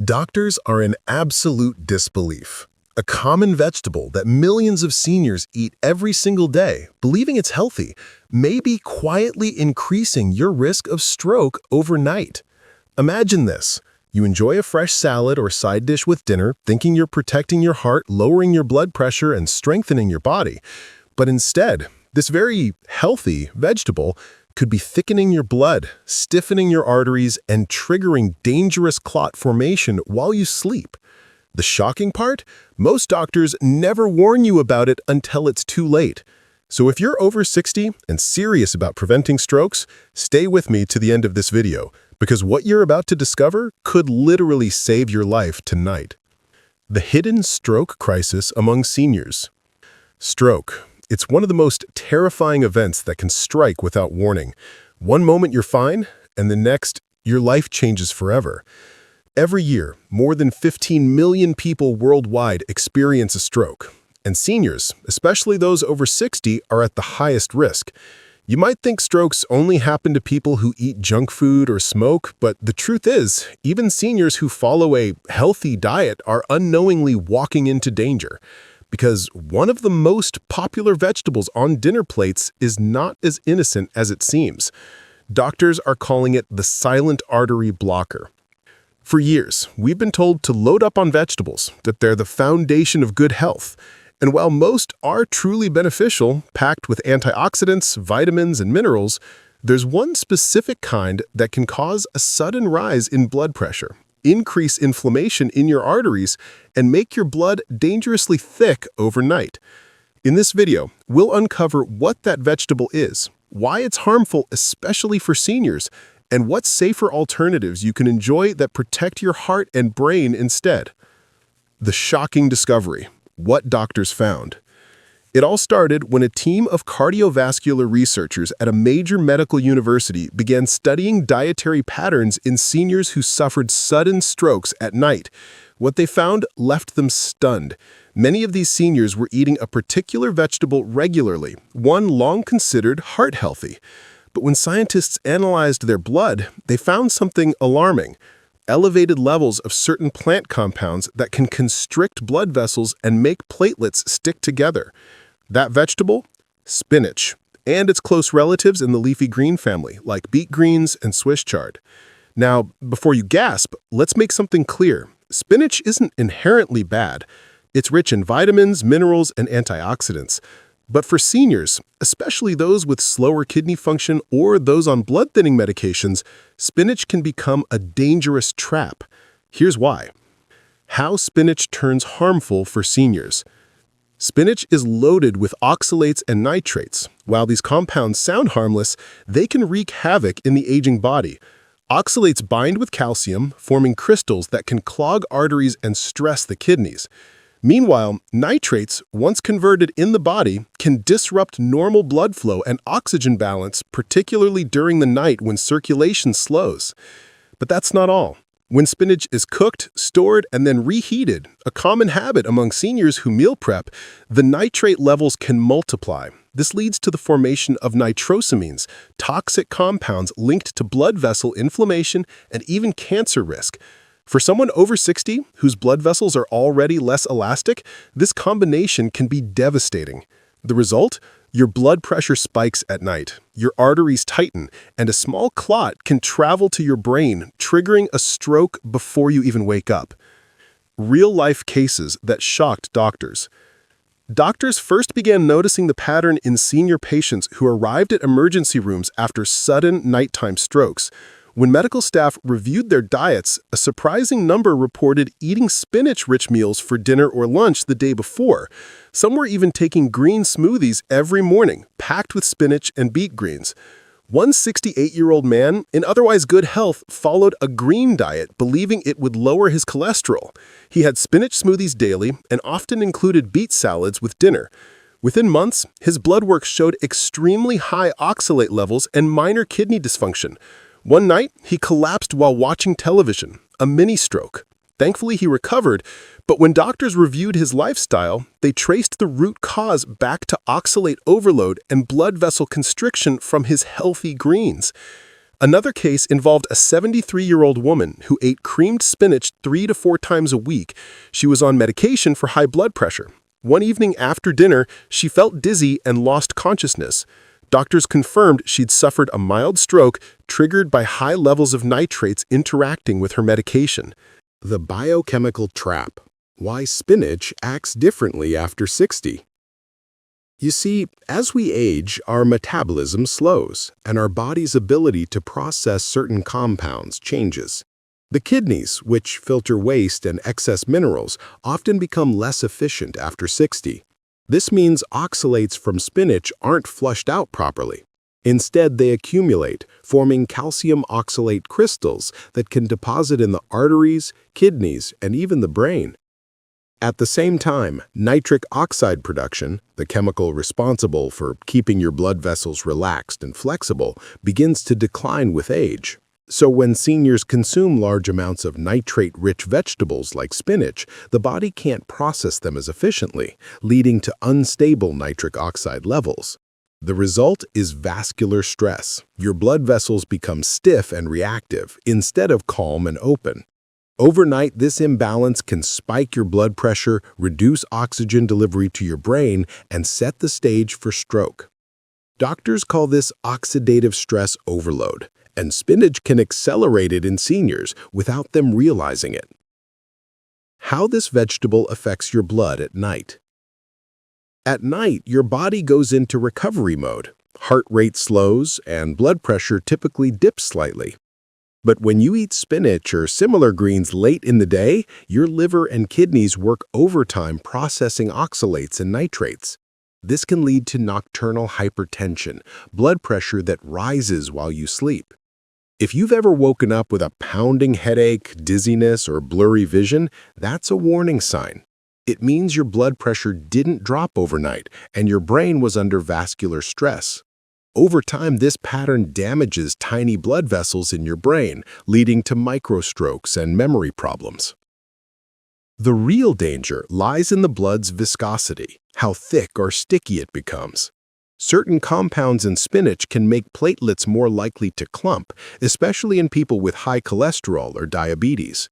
Doctors are in absolute disbelief. A common vegetable that millions of seniors eat every single day, believing it's healthy, may be quietly increasing your risk of stroke overnight. Imagine this. You enjoy a fresh salad or side dish with dinner, thinking you're protecting your heart, lowering your blood pressure, and strengthening your body. But instead, this very healthy vegetable could be thickening your blood, stiffening your arteries, and triggering dangerous clot formation while you sleep. The shocking part? Most doctors never warn you about it until it's too late. So if you're over 60 and serious about preventing strokes, stay with me to the end of this video, because what you're about to discover could literally save your life tonight. The hidden stroke crisis among seniors. Stroke. It's one of the most terrifying events that can strike without warning. One moment you're fine, and the next, your life changes forever. Every year, more than 15 million people worldwide experience a stroke, and seniors, especially those over 60, are at the highest risk. You might think strokes only happen to people who eat junk food or smoke, but the truth is, even seniors who follow a healthy diet are unknowingly walking into danger. Because one of the most popular vegetables on dinner plates is not as innocent as it seems. Doctors are calling it the silent artery blocker. For years, we've been told to load up on vegetables, that they're the foundation of good health. And while most are truly beneficial, packed with antioxidants, vitamins, and minerals, there's one specific kind that can cause a sudden rise in blood pressure, increase inflammation in your arteries, and make your blood dangerously thick overnight. In this video, we'll uncover what that vegetable is, why it's harmful especially for seniors, and what safer alternatives you can enjoy that protect your heart and brain instead. The shocking discovery. What doctors found. It all started when a team of cardiovascular researchers at a major medical university began studying dietary patterns in seniors who suffered sudden strokes at night. What they found left them stunned. Many of these seniors were eating a particular vegetable regularly, one long considered heart healthy. But when scientists analyzed their blood, they found something alarming. Elevated levels of certain plant compounds that can constrict blood vessels and make platelets stick together. That vegetable? Spinach, and its close relatives in the leafy green family, like beet greens and Swiss chard. Now, before you gasp, let's make something clear. Spinach isn't inherently bad. It's rich in vitamins, minerals, and antioxidants. But for seniors, especially those with slower kidney function or those on blood-thinning medications, spinach can become a dangerous trap. Here's why. How spinach turns harmful for seniors. Spinach is loaded with oxalates and nitrates. While these compounds sound harmless, they can wreak havoc in the aging body. Oxalates bind with calcium, forming crystals that can clog arteries and stress the kidneys. Meanwhile, nitrates, once converted in the body, can disrupt normal blood flow and oxygen balance, particularly during the night when circulation slows. But that's not all. When spinach is cooked, stored, and then reheated, a common habit among seniors who meal prep, the nitrate levels can multiply. This leads to the formation of nitrosamines, toxic compounds linked to blood vessel inflammation and even cancer risk. For someone over 60, whose blood vessels are already less elastic, this combination can be devastating. The result? Your blood pressure spikes at night, your arteries tighten, and a small clot can travel to your brain, triggering a stroke before you even wake up. Real-life cases that shocked doctors. Doctors first began noticing the pattern in senior patients who arrived at emergency rooms after sudden nighttime strokes. When medical staff reviewed their diets, a surprising number reported eating spinach-rich meals for dinner or lunch the day before. Some were even taking green smoothies every morning, packed with spinach and beet greens. One 68-year-old man, in otherwise good health, followed a green diet, believing it would lower his cholesterol. He had spinach smoothies daily and often included beet salads with dinner. Within months, his blood work showed extremely high oxalate levels and minor kidney dysfunction. One night, he collapsed while watching television, a mini-stroke. Thankfully, he recovered, but when doctors reviewed his lifestyle, they traced the root cause back to oxalate overload and blood vessel constriction from his healthy greens. Another case involved a 73-year-old woman who ate creamed spinach 3 to 4 times a week. She was on medication for high blood pressure. One evening after dinner, she felt dizzy and lost consciousness. Doctors confirmed she'd suffered a mild stroke triggered by high levels of nitrates interacting with her medication. The biochemical trap. Why spinach acts differently after 60. You see, as we age, our metabolism slows, and our body's ability to process certain compounds changes. The kidneys, which filter waste and excess minerals, often become less efficient after 60. This means oxalates from spinach aren't flushed out properly. Instead, they accumulate, forming calcium oxalate crystals that can deposit in the arteries, kidneys, and even the brain. At the same time, nitric oxide production, the chemical responsible for keeping your blood vessels relaxed and flexible, begins to decline with age. So when seniors consume large amounts of nitrate-rich vegetables like spinach, the body can't process them as efficiently, leading to unstable nitric oxide levels. The result is vascular stress. Your blood vessels become stiff and reactive instead of calm and open. Overnight, this imbalance can spike your blood pressure, reduce oxygen delivery to your brain, and set the stage for stroke. Doctors call this oxidative stress overload, and spinach can accelerate it in seniors without them realizing it. How this vegetable affects your blood at night. At night, your body goes into recovery mode. Heart rate slows, and blood pressure typically dips slightly. But when you eat spinach or similar greens late in the day, your liver and kidneys work overtime processing oxalates and nitrates. This can lead to nocturnal hypertension, blood pressure that rises while you sleep. If you've ever woken up with a pounding headache, dizziness, or blurry vision, that's a warning sign. It means your blood pressure didn't drop overnight and your brain was under vascular stress. Over time, this pattern damages tiny blood vessels in your brain, leading to microstrokes and memory problems. The real danger lies in the blood's viscosity, how thick or sticky it becomes. Certain compounds in spinach can make platelets more likely to clump, especially in people with high cholesterol or diabetes.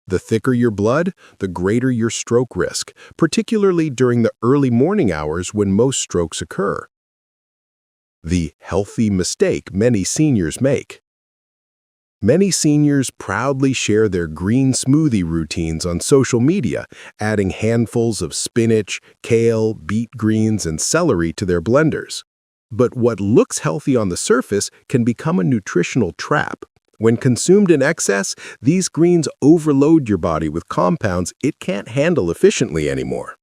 The thicker your blood, the greater your stroke risk, particularly during the early morning hours when most strokes occur. The healthy mistake many seniors make. Many seniors proudly share their green smoothie routines on social media, adding handfuls of spinach, kale, beet greens, and celery to their blenders. But what looks healthy on the surface can become a nutritional trap. When consumed in excess, these greens overload your body with compounds it can't handle efficiently anymore.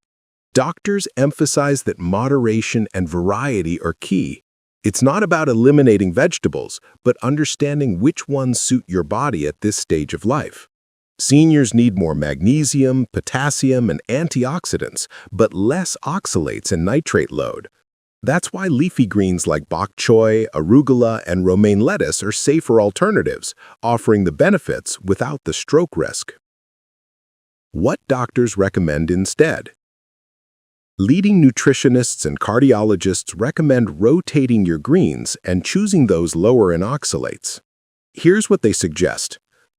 Doctors emphasize that moderation and variety are key. It's not about eliminating vegetables, but understanding which ones suit your body at this stage of life. Seniors need more magnesium, potassium, and antioxidants, but less oxalates and nitrate load. That's why leafy greens like bok choy, arugula, and romaine lettuce are safer alternatives, offering the benefits without the stroke risk. What doctors recommend instead? Leading nutritionists and cardiologists recommend rotating your greens and choosing those lower in oxalates. Here's what they suggest.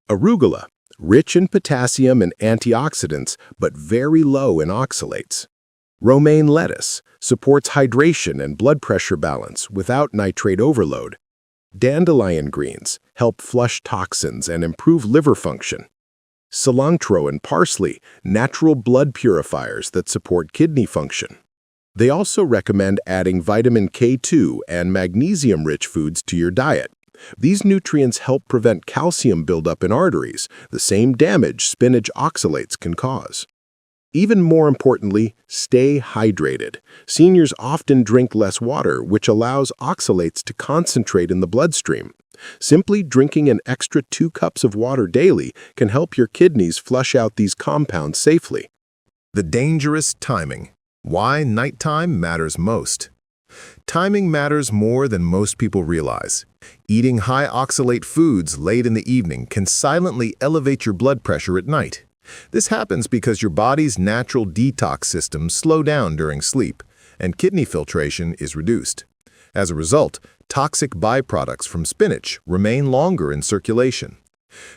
Arugula, rich in potassium and antioxidants, but very low in oxalates. Romaine lettuce supports hydration and blood pressure balance without nitrate overload. Dandelion greens help flush toxins and improve liver function. Cilantro and parsley, natural blood purifiers that support kidney function. They also recommend adding vitamin K2 and magnesium-rich foods to your diet. These nutrients help prevent calcium buildup in arteries, the same damage spinach oxalates can cause. Even more importantly, stay hydrated. Seniors often drink less water, which allows oxalates to concentrate in the bloodstream. Simply drinking an extra 2 cups of water daily can help your kidneys flush out these compounds safely. The dangerous timing. Why nighttime matters most. Timing matters more than most people realize. Eating high oxalate foods late in the evening can silently elevate your blood pressure at night. This happens because your body's natural detox systems slow down during sleep, and kidney filtration is reduced. As a result, toxic byproducts from spinach remain longer in circulation.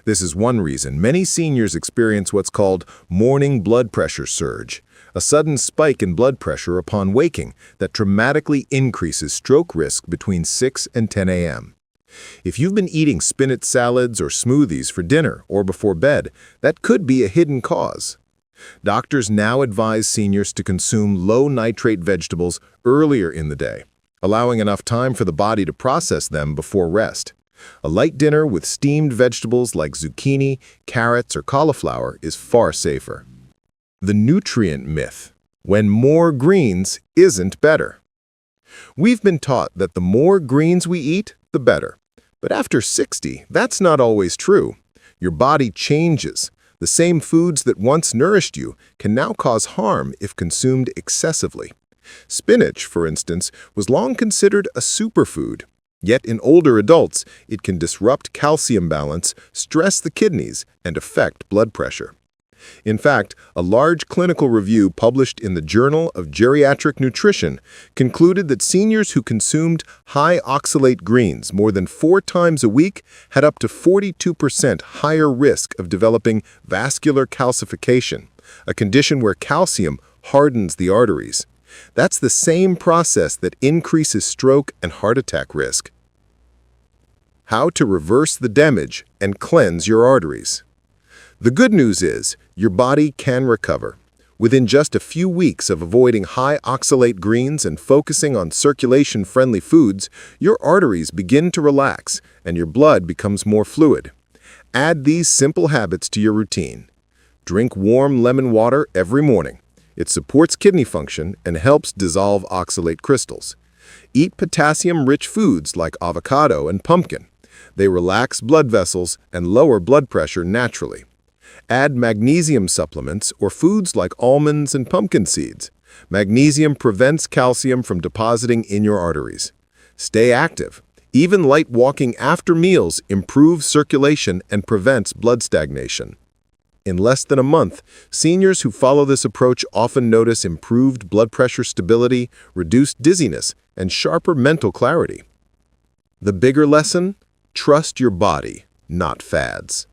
This is one reason many seniors experience what's called morning blood pressure surge, a sudden spike in blood pressure upon waking that dramatically increases stroke risk between 6 and 10 a.m. If you've been eating spinach salads or smoothies for dinner or before bed, that could be a hidden cause. Doctors now advise seniors to consume low-nitrate vegetables earlier in the day, allowing enough time for the body to process them before rest. A light dinner with steamed vegetables like zucchini, carrots, or cauliflower is far safer. The nutrient myth: when more greens isn't better. We've been taught that the more greens we eat, the better. But after 60, that's not always true. Your body changes. The same foods that once nourished you can now cause harm if consumed excessively. Spinach, for instance, was long considered a superfood. Yet in older adults, it can disrupt calcium balance, stress the kidneys, and affect blood pressure. In fact, a large clinical review published in the Journal of Geriatric Nutrition concluded that seniors who consumed high oxalate greens more than 4 times a week had up to 42% higher risk of developing vascular calcification, a condition where calcium hardens the arteries. That's the same process that increases stroke and heart attack risk. How to reverse the damage and cleanse your arteries. The good news is, your body can recover. Within just a few weeks of avoiding high oxalate greens and focusing on circulation-friendly foods, your arteries begin to relax and your blood becomes more fluid. Add these simple habits to your routine. Drink warm lemon water every morning. It supports kidney function and helps dissolve oxalate crystals. Eat potassium-rich foods like avocado and pumpkin. They relax blood vessels and lower blood pressure naturally. Add magnesium supplements or foods like almonds and pumpkin seeds. Magnesium prevents calcium from depositing in your arteries. Stay active. Even light walking after meals improves circulation and prevents blood stagnation. In less than a month, seniors who follow this approach often notice improved blood pressure stability, reduced dizziness, and sharper mental clarity. The bigger lesson? Trust your body, not fads.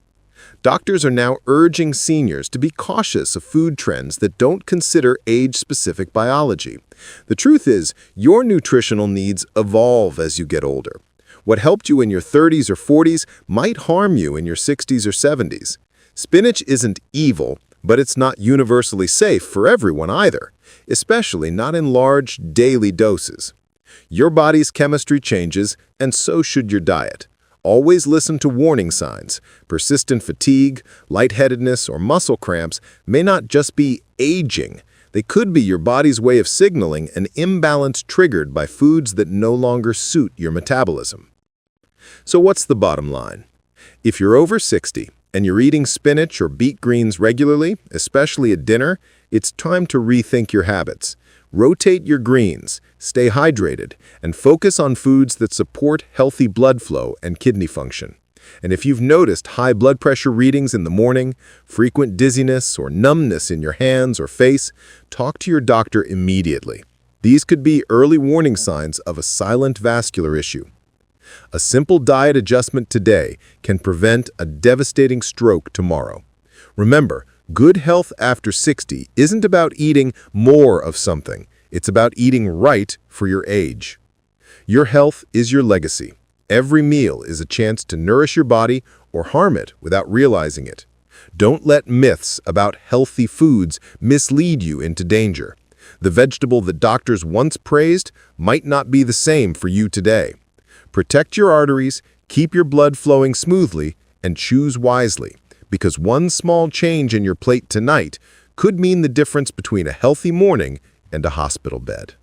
Doctors are now urging seniors to be cautious of food trends that don't consider age-specific biology. The truth is, your nutritional needs evolve as you get older. What helped you in your 30s or 40s might harm you in your 60s or 70s. Spinach isn't evil, but it's not universally safe for everyone either, especially not in large, daily doses. Your body's chemistry changes, and so should your diet. Always listen to warning signs. Persistent fatigue, lightheadedness, or muscle cramps may not just be aging. They could be your body's way of signaling an imbalance triggered by foods that no longer suit your metabolism. So what's the bottom line? If you're over 60, and you're eating spinach or beet greens regularly, especially at dinner, it's time to rethink your habits. Rotate your greens, stay hydrated, and focus on foods that support healthy blood flow and kidney function. And if you've noticed high blood pressure readings in the morning, frequent dizziness or numbness in your hands or face, talk to your doctor immediately. These could be early warning signs of a silent vascular issue. A simple diet adjustment today can prevent a devastating stroke tomorrow. Remember, good health after 60 isn't about eating more of something. It's about eating right for your age. Your health is your legacy. Every meal is a chance to nourish your body or harm it without realizing it. Don't let myths about healthy foods mislead you into danger. The vegetable that doctors once praised might not be the same for you today. Protect your arteries, keep your blood flowing smoothly, and choose wisely, because one small change in your plate tonight could mean the difference between a healthy morning and a hospital bed.